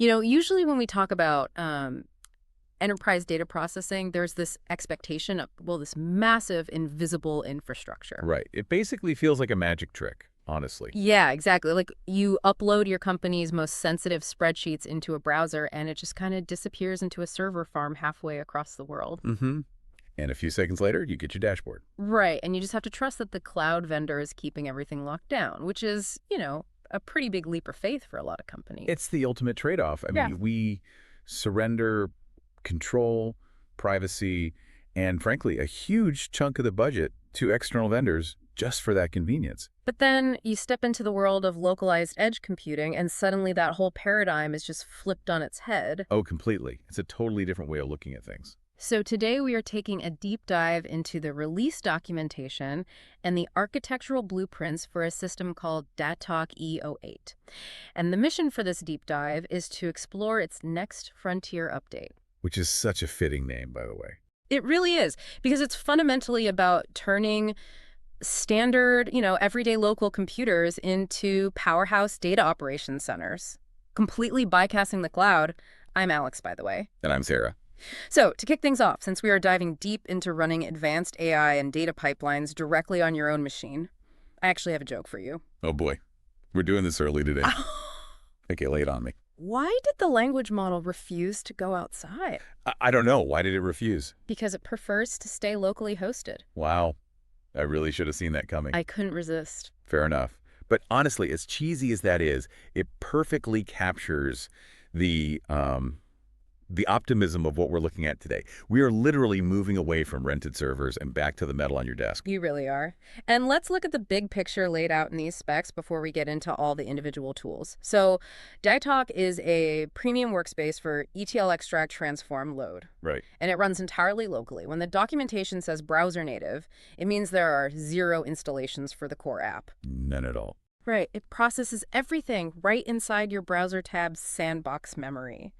Usually when we talk about enterprise data processing, there's this expectation of, well, this massive invisible infrastructure. Right. It basically feels like a magic trick, honestly. Yeah, exactly. Like you upload your company's most sensitive spreadsheets into a browser and it just kind of disappears into a server farm halfway across the world. Mm-hmm. And a few seconds later, you get your dashboard. Right. And you just have to trust that the cloud vendor is keeping everything locked down, which is, a pretty big leap of faith for a lot of companies. It's the ultimate trade-off. I Yeah. mean, we surrender control, privacy, and frankly, a huge chunk of the budget to external vendors just for that convenience. But then you step into the world of localized edge computing, and suddenly that whole paradigm is just flipped on its head. Oh, completely. It's a totally different way of looking at things. So today we are taking a deep dive into the release documentation and the architectural blueprints for a system called datok.eu. And the mission for this deep dive is to explore its next frontier update. Which is such a fitting name, by the way. It really is, because it's fundamentally about turning standard, everyday local computers into powerhouse data operations centers, completely bypassing the cloud. I'm Alex, by the way. And I'm Sarah. So, to kick things off, since we are diving deep into running advanced AI and data pipelines directly on your own machine, I actually have a joke for you. Oh boy, we're doing this early today. Okay, lay it on me. Why did the language model refuse to go outside? I don't know. Why did it refuse? Because it prefers to stay locally hosted. Wow. I really should have seen that coming. I couldn't resist. Fair enough. But honestly, as cheesy as that is, it perfectly captures the optimism of what we're looking at today. We are literally moving away from rented servers and back to the metal on your desk. You really are. And let's look at the big picture laid out in these specs before we get into all the individual tools. So datok is a premium workspace for ETL extract, transform, load. Right. And it runs entirely locally. When the documentation says browser native, it means there are 0 installations for the core app. None at all. Right. It processes everything right inside your browser tab's sandbox memory,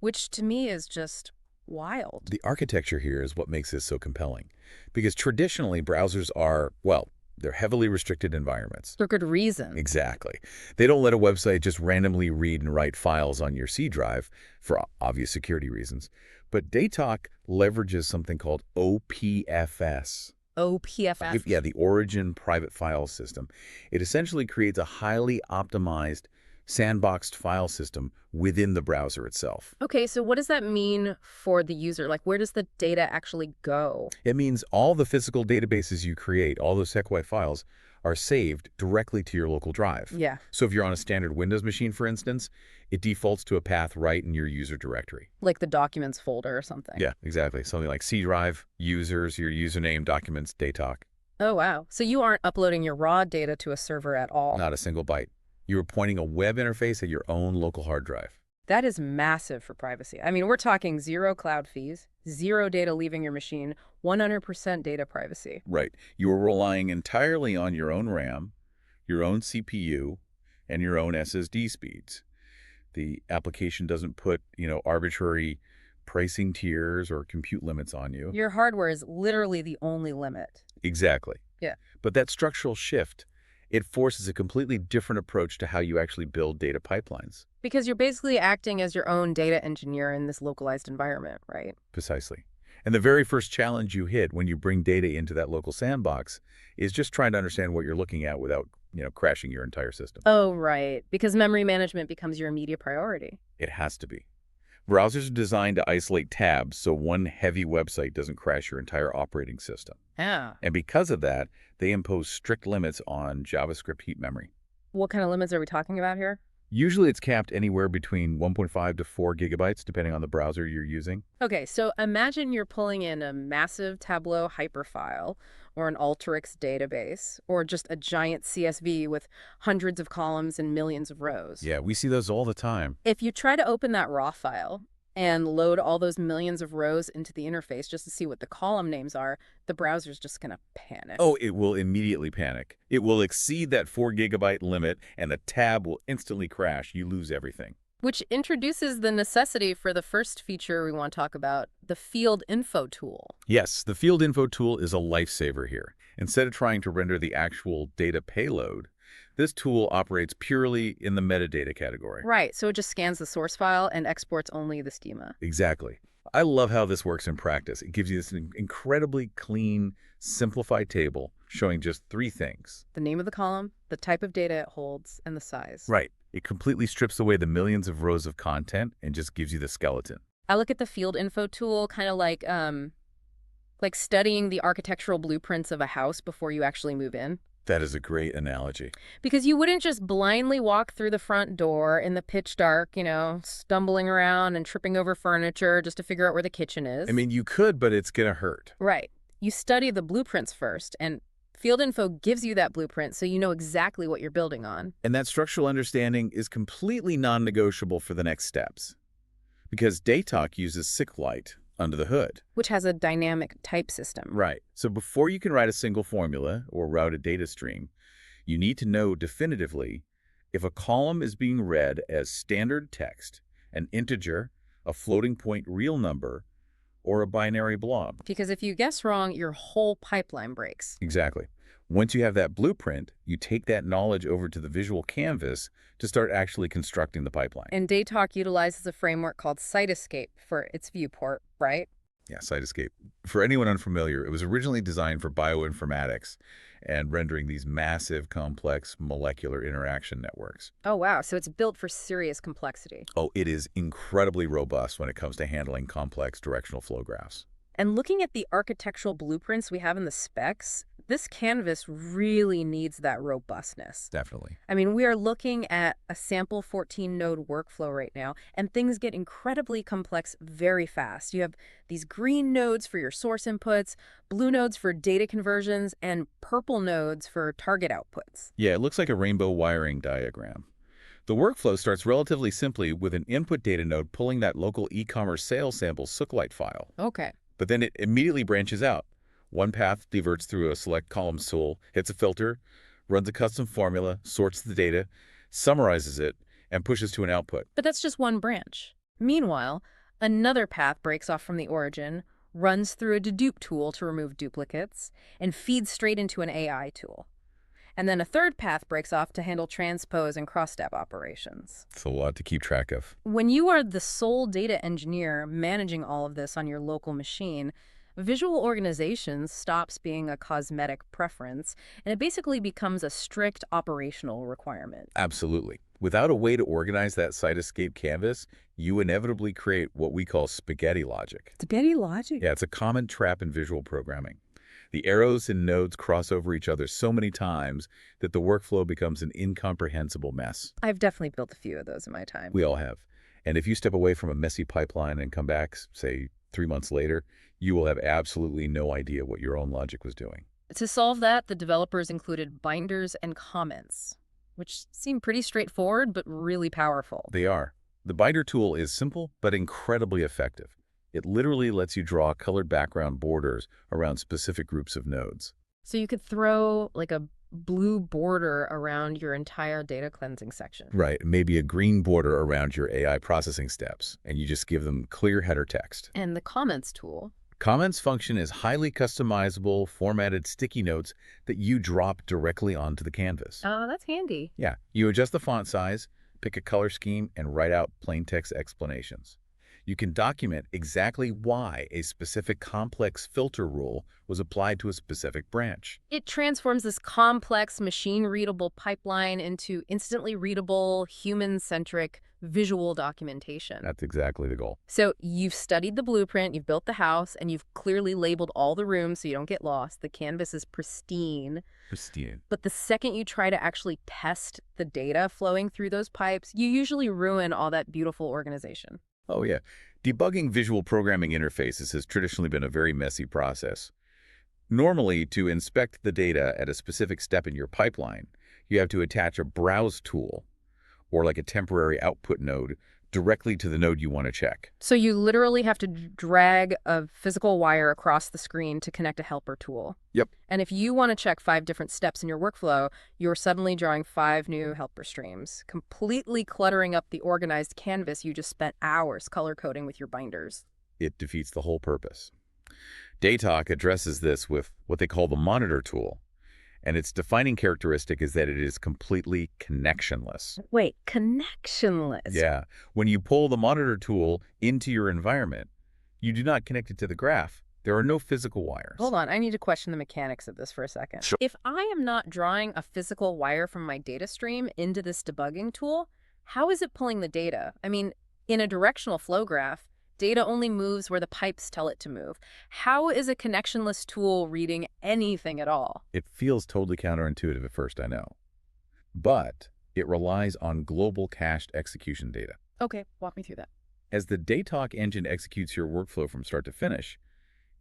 which to me is just wild. The architecture here is what makes this so compelling. Because traditionally, browsers are, well, they're heavily restricted environments. For good reason. Exactly. They don't let a website just randomly read and write files on your C drive for obvious security reasons. But datok leverages something called OPFS. OPFS? Yeah, the Origin Private File System. It essentially creates a highly optimized sandboxed file system within the browser itself. Okay, so what does that mean for the user? Like, where does the data actually go? It means all the physical databases you create, all those SECWI files, are saved directly to your local drive. Yeah. So if you're on a standard Windows machine, for instance, it defaults to a path right in your user directory. Like the documents folder or something. Yeah, exactly. Something like C drive, users, your username, documents, datok. Oh, wow. So you aren't uploading your raw data to a server at all. Not a single byte. You are pointing a web interface at your own local hard drive. That is massive for privacy. I mean, we're talking 0 cloud fees, 0 data leaving your machine, 100% data privacy. Right. You are relying entirely on your own RAM, your own CPU, and your own SSD speeds. The application doesn't put, arbitrary pricing tiers or compute limits on you. Your hardware is literally the only limit. Exactly. Yeah. But that structural shift, it forces a completely different approach to how you actually build data pipelines. Because you're basically acting as your own data engineer in this localized environment, right? Precisely. And the very first challenge you hit when you bring data into that local sandbox is just trying to understand what you're looking at without, crashing your entire system. Oh, right. Because memory management becomes your immediate priority. It has to be. Browsers are designed to isolate tabs so one heavy website doesn't crash your entire operating system. Yeah. And because of that, they impose strict limits on JavaScript heap memory. What kind of limits are we talking about here? Usually it's capped anywhere between 1.5 to 4 gigabytes, depending on the browser you're using. Okay, so imagine you're pulling in a massive Tableau hyperfile or an Alteryx database or just a giant CSV with hundreds of columns and millions of rows. Yeah, we see those all the time. If you try to open that raw file and load all those millions of rows into the interface just to see what the column names are, the browser's just going to panic. Oh, it will immediately panic. It will exceed that 4 gigabyte limit, and the tab will instantly crash. You lose everything. Which introduces the necessity for the first feature we want to talk about, the field info tool. Yes, the field info tool is a lifesaver here. Instead of trying to render the actual data payload, This tool operates purely in the metadata category. Right, so it just scans the source file and exports only the schema. Exactly. I love how this works in practice. It gives you this incredibly clean, simplified table showing just three things. The name of the column, the type of data it holds, and the size. Right. It completely strips away the millions of rows of content and just gives you the skeleton. I look at the field info tool kind of like studying the architectural blueprints of a house before you actually move in. That is a great analogy. Because you wouldn't just blindly walk through the front door in the pitch dark, stumbling around and tripping over furniture just to figure out where the kitchen is. I mean, you could, but it's going to hurt. Right. You study the blueprints first, and field info gives you that blueprint so you know exactly what you're building on. And that structural understanding is completely non-negotiable for the next steps. Because datok uses SQLite under the hood. Which has a dynamic type system. Right. So before you can write a single formula or route a data stream, you need to know definitively if a column is being read as standard text, an integer, a floating point real number, or a binary blob. Because if you guess wrong, your whole pipeline breaks. Exactly. Once you have that blueprint, you take that knowledge over to the visual canvas to start actually constructing the pipeline. And datok utilizes a framework called Site-Escape for its viewport, right? Yeah, Site-Escape. For anyone unfamiliar, it was originally designed for bioinformatics and rendering these massive, complex molecular interaction networks. Oh, wow. So it's built for serious complexity. Oh, it is incredibly robust when it comes to handling complex directional flow graphs. And looking at the architectural blueprints we have in the specs, this canvas really needs that robustness. Definitely. I mean, we are looking at a sample 14-node workflow right now, and things get incredibly complex very fast. You have these green nodes for your source inputs, blue nodes for data conversions, and purple nodes for target outputs. Yeah, it looks like a rainbow wiring diagram. The workflow starts relatively simply with an input data node pulling that local e-commerce sales sample SQLite file. Okay. But then it immediately branches out. One path diverts through a select columns tool, hits a filter, runs a custom formula, sorts the data, summarizes it, and pushes to an output. But that's just one branch. Meanwhile, another path breaks off from the origin, runs through a dedupe tool to remove duplicates, and feeds straight into an AI tool. And then a third path breaks off to handle transpose and cross-step operations. It's a lot to keep track of. When you are the sole data engineer managing all of this on your local machine, visual organization stops being a cosmetic preference, and it basically becomes a strict operational requirement. Absolutely. Without a way to organize that Site-Escape canvas, you inevitably create what we call spaghetti logic. Spaghetti logic? Yeah, it's a common trap in visual programming. The arrows and nodes cross over each other so many times that the workflow becomes an incomprehensible mess. I've definitely built a few of those in my time. We all have. And if you step away from a messy pipeline and come back, say, 3 months later, you will have absolutely no idea what your own logic was doing. To solve that, the developers included binders and comments, which seem pretty straightforward but really powerful. They are. The binder tool is simple but incredibly effective. It literally lets you draw colored background borders around specific groups of nodes. So you could throw like a blue border around your entire data cleansing section. Right, maybe a green border around your AI processing steps, and you just give them clear header text. And the comments tool. Comments function is highly customizable, formatted sticky notes that you drop directly onto the canvas. Oh, that's handy. Yeah, you adjust the font size, pick a color scheme, and write out plain text explanations. You can document exactly why a specific complex filter rule was applied to a specific branch. It transforms this complex, machine-readable pipeline into instantly readable, human-centric visual documentation. That's exactly the goal. So you've studied the blueprint, you've built the house, and you've clearly labeled all the rooms so you don't get lost. The canvas is pristine. Pristine. But the second you try to actually test the data flowing through those pipes, you usually ruin all that beautiful organization. Oh, yeah. Debugging visual programming interfaces has traditionally been a very messy process. Normally, to inspect the data at a specific step in your pipeline, you have to attach a browse tool or like a temporary output node directly to the node you want to check. So you literally have to drag a physical wire across the screen to connect a helper tool. Yep. And if you want to check 5 different steps in your workflow, you're suddenly drawing 5 new helper streams, completely cluttering up the organized canvas you just spent hours color coding with your binders. It defeats the whole purpose. datok addresses this with what they call the monitor tool. And its defining characteristic is that it is completely connectionless. Wait, connectionless. Yeah, when you pull the monitor tool into your environment, you do not connect it to the graph. There are no physical wires. Hold on, I need to question the mechanics of this for a second. Sure. If I am not drawing a physical wire from my data stream into this debugging tool, how is it pulling the data? I mean, in a directional flow graph, data only moves where the pipes tell it to move. How is a connectionless tool reading anything at all? It feels totally counterintuitive at first, I know. But it relies on global cached execution data. Okay, walk me through that. As the datok engine executes your workflow from start to finish,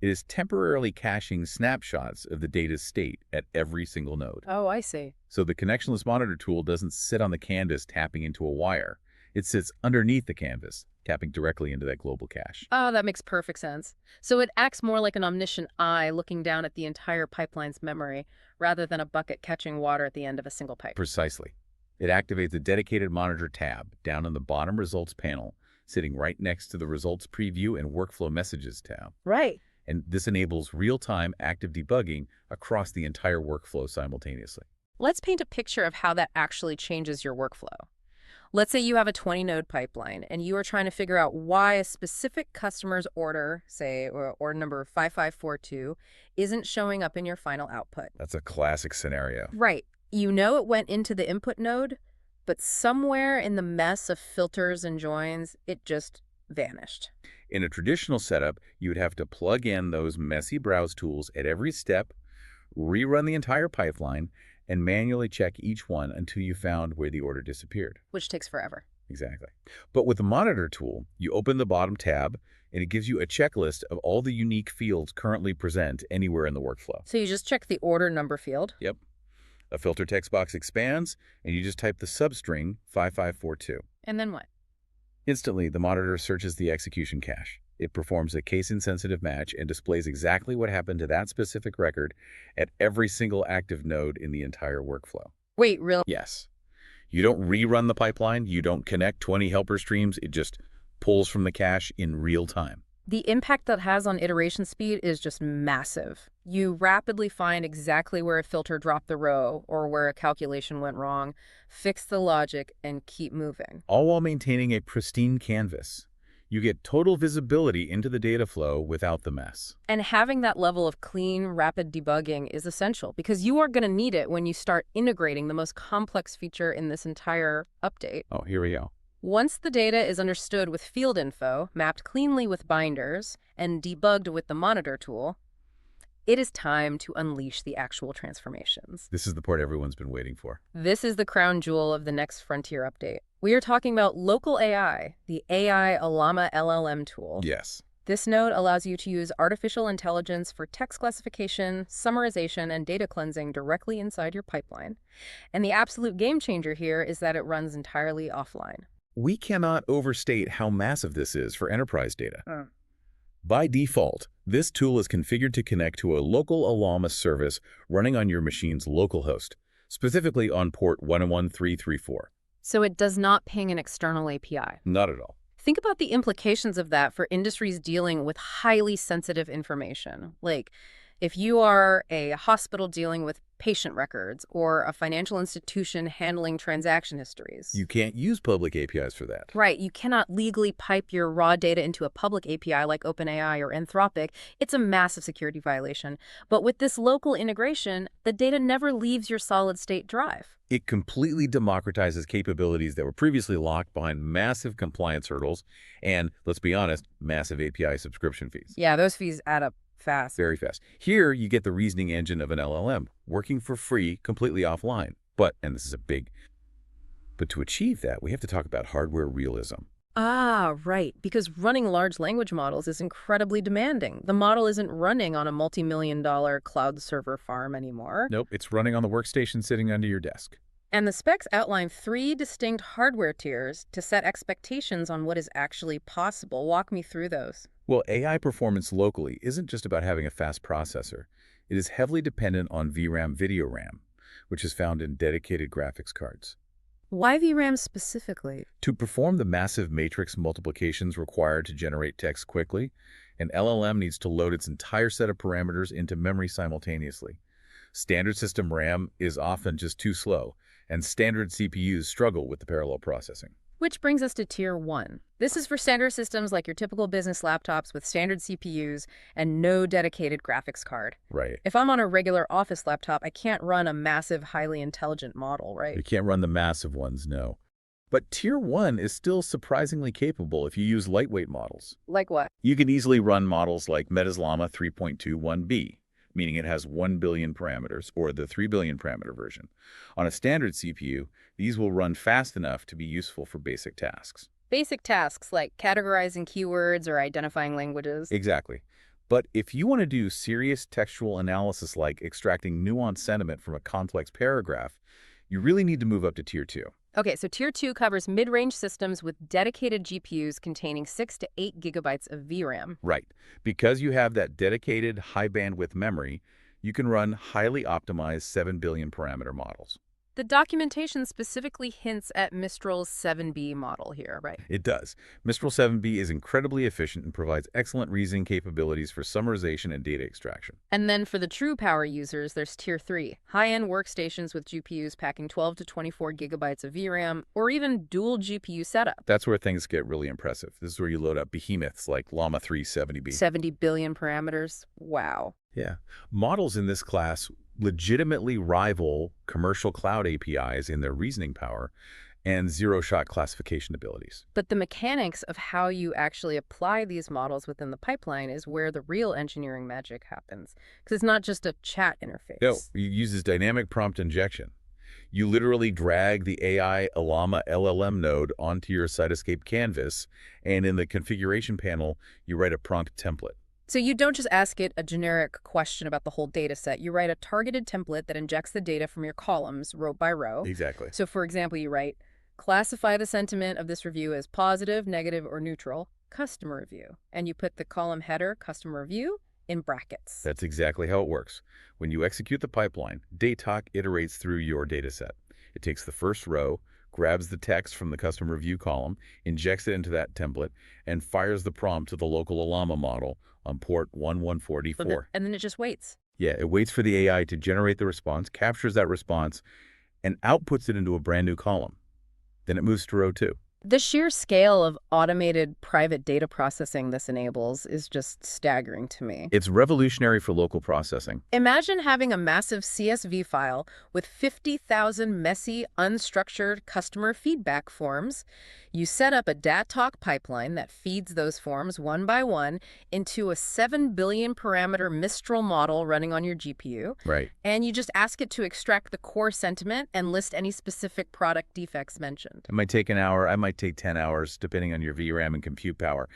it is temporarily caching snapshots of the data's state at every single node. Oh, I see. So the connectionless monitor tool doesn't sit on the canvas tapping into a wire. It sits underneath the canvas, tapping directly into that global cache. Oh, that makes perfect sense. So it acts more like an omniscient eye looking down at the entire pipeline's memory, rather than a bucket catching water at the end of a single pipe. Precisely. It activates a dedicated monitor tab down in the bottom results panel, sitting right next to the results preview and workflow messages tab. Right. And this enables real-time active debugging across the entire workflow simultaneously. Let's paint a picture of how that actually changes your workflow. Let's say you have a 20-node pipeline, and you are trying to figure out why a specific customer's order, say order number 5542, isn't showing up in your final output. That's a classic scenario. Right. You know it went into the input node, but somewhere in the mess of filters and joins, it just vanished. In a traditional setup, you would have to plug in those messy browse tools at every step, rerun the entire pipeline, and manually check each one until you found where the order disappeared. Which takes forever. Exactly. But with the monitor tool, you open the bottom tab, and it gives you a checklist of all the unique fields currently present anywhere in the workflow. So you just check the order number field? Yep. A filter text box expands, and you just type the substring 5542. And then what? Instantly, the monitor searches the execution cache. It performs a case-insensitive match and displays exactly what happened to that specific record at every single active node in the entire workflow. Wait, really? Yes. You don't rerun the pipeline. You don't connect 20 helper streams. It just pulls from the cache in real time. The impact that has on iteration speed is just massive. You rapidly find exactly where a filter dropped the row or where a calculation went wrong, fix the logic, and keep moving. All while maintaining a pristine canvas. You get total visibility into the data flow without the mess. And having that level of clean, rapid debugging is essential because you are going to need it when you start integrating the most complex feature in this entire update. Oh, here we go. Once the data is understood with field info, mapped cleanly with binders, and debugged with the monitor tool, it is time to unleash the actual transformations. This is the part everyone's been waiting for. This is the crown jewel of the next frontier update. We are talking about local AI, the AI Ollama LLM tool. Yes. This node allows you to use artificial intelligence for text classification, summarization, and data cleansing directly inside your pipeline. And the absolute game changer here is that it runs entirely offline. We cannot overstate how massive this is for enterprise data. By default, this tool is configured to connect to a local Ollama service running on your machine's localhost, specifically on port 11334. So it does not ping an external API. Not at all. Think about the implications of that for industries dealing with highly sensitive information. Like, if you are a hospital dealing with patient records or a financial institution handling transaction histories. You can't use public APIs for that. Right. You cannot legally pipe your raw data into a public API like OpenAI or Anthropic. It's a massive security violation. But with this local integration, the data never leaves your solid-state drive. It completely democratizes capabilities that were previously locked behind massive compliance hurdles and, let's be honest, massive API subscription fees. Yeah, those fees add up fast. Very fast. Here, you get the reasoning engine of an LLM, working for free, completely offline. But, and this is but to achieve that, we have to talk about hardware realism. Ah, right. Because running large language models is incredibly demanding. The model isn't running on a multi-million-dollar cloud server farm anymore. Nope, it's running on the workstation sitting under your desk. And the specs outline 3 distinct hardware tiers to set expectations on what is actually possible. Walk me through those. Well, AI performance locally isn't just about having a fast processor. It is heavily dependent on VRAM video RAM, which is found in dedicated graphics cards. Why VRAM specifically? To perform the massive matrix multiplications required to generate text quickly, an LLM needs to load its entire set of parameters into memory simultaneously. Standard system RAM is often just too slow, and standard CPUs struggle with the parallel processing. Which brings us to Tier 1. This is for standard systems like your typical business laptops with standard CPUs and no dedicated graphics card. Right. If I'm on a regular office laptop, I can't run a massive, highly intelligent model, right? You can't run the massive ones, no. But Tier 1 is still surprisingly capable if you use lightweight models. Like what? You can easily run models like Meta's Llama 3.21b, meaning it has 1 billion parameters, or the 3 billion parameter version. On a standard CPU, these will run fast enough to be useful for basic tasks. Basic tasks like categorizing keywords or identifying languages. Exactly. But if you want to do serious textual analysis like extracting nuanced sentiment from a complex paragraph, you really need to move up to Tier 2. Okay, so Tier 2 covers mid-range systems with dedicated GPUs containing 6 to 8 gigabytes of VRAM. Right. Because you have that dedicated high-bandwidth memory, you can run highly optimized 7 billion parameter models. The documentation specifically hints at Mistral's 7B model here, right? It does. Mistral 7B is incredibly efficient and provides excellent reasoning capabilities for summarization and data extraction. And then for the true power users, there's Tier 3, high-end workstations with GPUs packing 12 to 24 gigabytes of VRAM, or even dual GPU setup. That's where things get really impressive. This is where you load up behemoths like Llama 3 70B. 70 billion parameters? Wow. Yeah. Models in this class legitimately rival commercial cloud APIs in their reasoning power and zero-shot classification abilities. But the mechanics of how you actually apply these models within the pipeline is where the real engineering magic happens. Because it's not just a chat interface. No, it uses dynamic prompt injection. You literally drag the AI Ollama LLM node onto your Cytoscape canvas, and in the configuration panel, you write a prompt template. So you don't just ask it a generic question about the whole data set. You write a targeted template that injects the data from your columns, row by row. Exactly. So for example, you write, classify the sentiment of this review as positive, negative, or neutral, customer review. And you put the column header, customer review, in brackets. That's exactly how it works. When you execute the pipeline, datok iterates through your data set. It takes the first row, grabs the text from the customer review column, injects it into that template, and fires the prompt to the local Ollama model on port 1144. And then it just waits. Yeah, it waits for the AI to generate the response, captures that response, and outputs it into a brand new column. Then it moves to row 2. The sheer scale of automated private data processing this enables is just staggering to me. It's revolutionary for local processing. Imagine having a massive CSV file with 50,000 messy, unstructured customer feedback forms. You set up a datok pipeline that feeds those forms one by one into a 7 billion parameter Mistral model running on your GPU. Right. And you just ask it to extract the core sentiment and list any specific product defects mentioned. It might take an hour, I might take 10 hours, depending on your VRAM and compute power.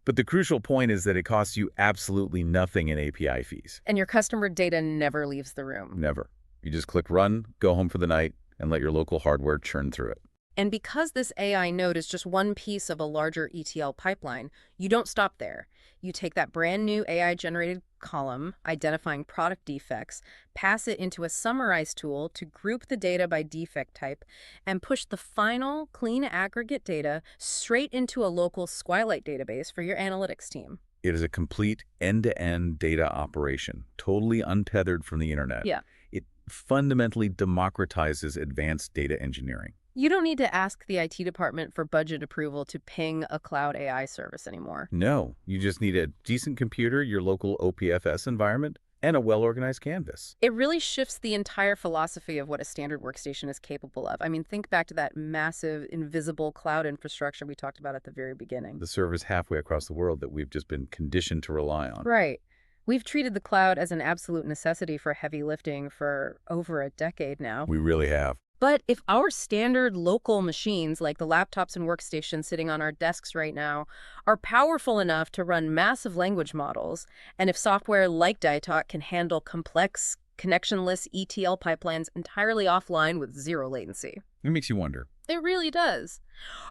But the crucial point is that it costs you absolutely nothing in API fees. And your customer data never leaves the room. Never. You just click run, go home for the night, and let your local hardware churn through it. And because this AI node is just one piece of a larger ETL pipeline, you don't stop there. You take that brand new AI-generated column, identifying product defects, pass it into a summarize tool to group the data by defect type, and push the final, clean aggregate data straight into a local Squalite database for your analytics team. It is a complete end-to-end data operation, totally untethered from the internet. Yeah. It fundamentally democratizes advanced data engineering. You don't need to ask the IT department for budget approval to ping a cloud AI service anymore. No, you just need a decent computer, your local OPFS environment, and a well-organized canvas. It really shifts the entire philosophy of what a standard workstation is capable of. I mean, think back to that massive, invisible cloud infrastructure we talked about at the very beginning. The servers halfway across the world that we've just been conditioned to rely on. Right. We've treated the cloud as an absolute necessity for heavy lifting for over a decade now. We really have. But if our standard local machines, like the laptops and workstations sitting on our desks right now, are powerful enough to run massive language models, and if software like datok can handle complex, connectionless ETL pipelines entirely offline with zero latency. It makes you wonder. It really does.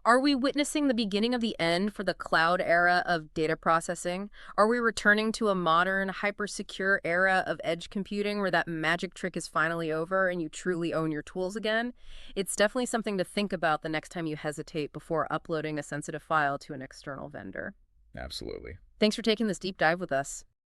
Are we witnessing the beginning of the end for the cloud era of data processing? Are we returning to a modern, hyper-secure era of edge computing where that magic trick is finally over and you truly own your tools again? It's definitely something to think about the next time you hesitate before uploading a sensitive file to an external vendor. Absolutely. Thanks for taking this deep dive with us.